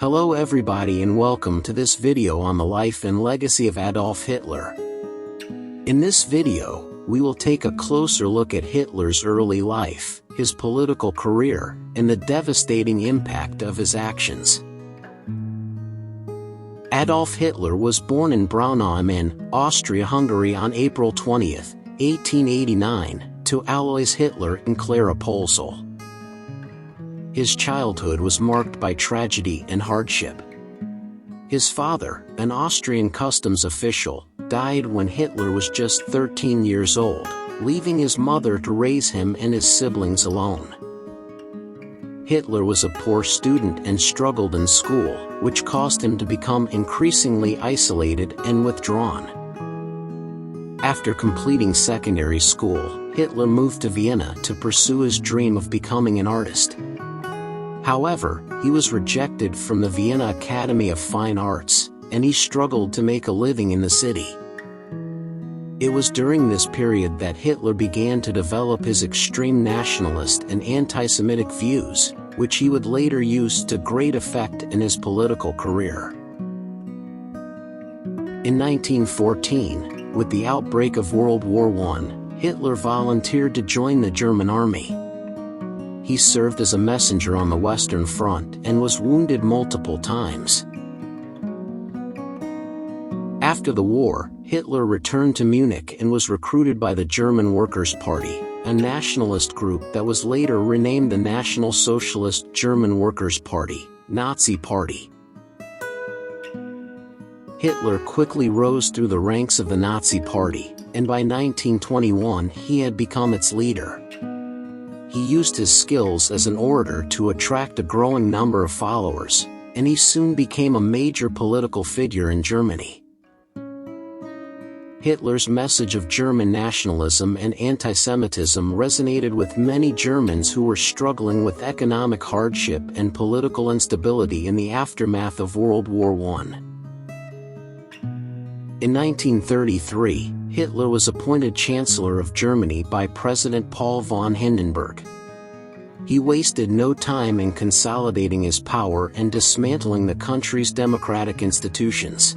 Hello everybody and welcome to this video on the life and legacy of Adolf Hitler. In this video, we will take a closer look at Hitler's early life, his political career, and the devastating impact of his actions. Adolf Hitler was born in Braunau in Austria-Hungary on April 20, 1889, to Alois Hitler and Clara Polsel. His childhood was marked by tragedy and hardship. His father, an Austrian customs official, died when Hitler was just 13 years old, leaving his mother to raise him and his siblings alone. Hitler was a poor student and struggled in school, which caused him to become increasingly isolated and withdrawn. After completing secondary school, Hitler moved to Vienna to pursue his dream of becoming an artist. However, he was rejected from the Vienna Academy of Fine Arts, and he struggled to make a living in the city. It was during this period that Hitler began to develop his extreme nationalist and anti-Semitic views, which he would later use to great effect in his political career. In 1914, with the outbreak of World War I, Hitler volunteered to join the German army. He served as a messenger on the Western Front and was wounded multiple times. After the war, Hitler returned to Munich and was recruited by the German Workers' Party, a nationalist group that was later renamed the National Socialist German Workers' Party, Nazi Party. Hitler quickly rose through the ranks of the Nazi Party, and by 1921 he had become its leader. He used his skills as an orator to attract a growing number of followers, and he soon became a major political figure in Germany. Hitler's message of German nationalism and anti-Semitism resonated with many Germans who were struggling with economic hardship and political instability in the aftermath of World War I. In 1933, Hitler was appointed Chancellor of Germany by President Paul von Hindenburg. He wasted no time in consolidating his power and dismantling the country's democratic institutions.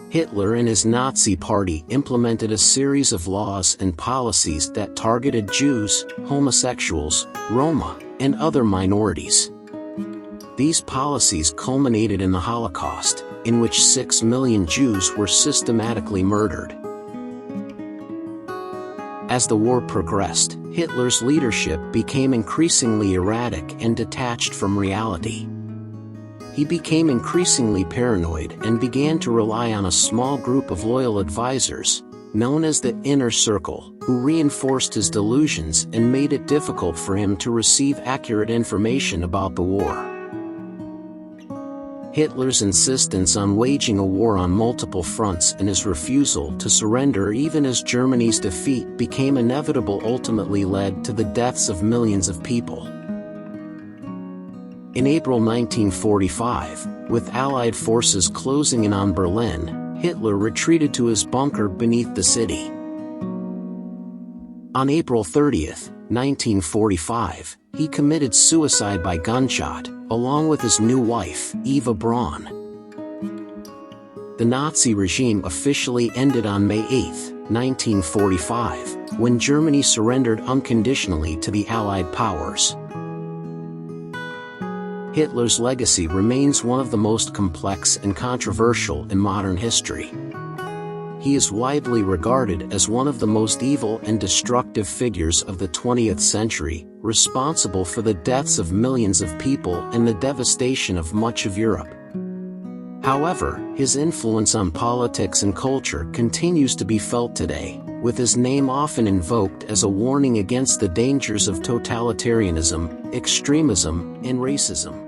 Hitler and his Nazi Party implemented a series of laws and policies that targeted Jews, homosexuals, Roma, and other minorities. These policies culminated in the Holocaust, in which 6 million Jews were systematically murdered. As the war progressed, Hitler's leadership became increasingly erratic and detached from reality. He became increasingly paranoid and began to rely on a small group of loyal advisors, known as the Inner Circle, who reinforced his delusions and made it difficult for him to receive accurate information about the war. Hitler's insistence on waging a war on multiple fronts and his refusal to surrender even as Germany's defeat became inevitable ultimately led to the deaths of millions of people. In April 1945, with Allied forces closing in on Berlin, Hitler retreated to his bunker beneath the city. On April 30, 1945, he committed suicide by gunshot, along with his new wife, Eva Braun. The Nazi regime officially ended on May 8, 1945, when Germany surrendered unconditionally to the Allied powers. Hitler's legacy remains one of the most complex and controversial in modern history. He is widely regarded as one of the most evil and destructive figures of the 20th century, responsible for the deaths of millions of people and the devastation of much of Europe. However, his influence on politics and culture continues to be felt today, with his name often invoked as a warning against the dangers of totalitarianism, extremism, and racism.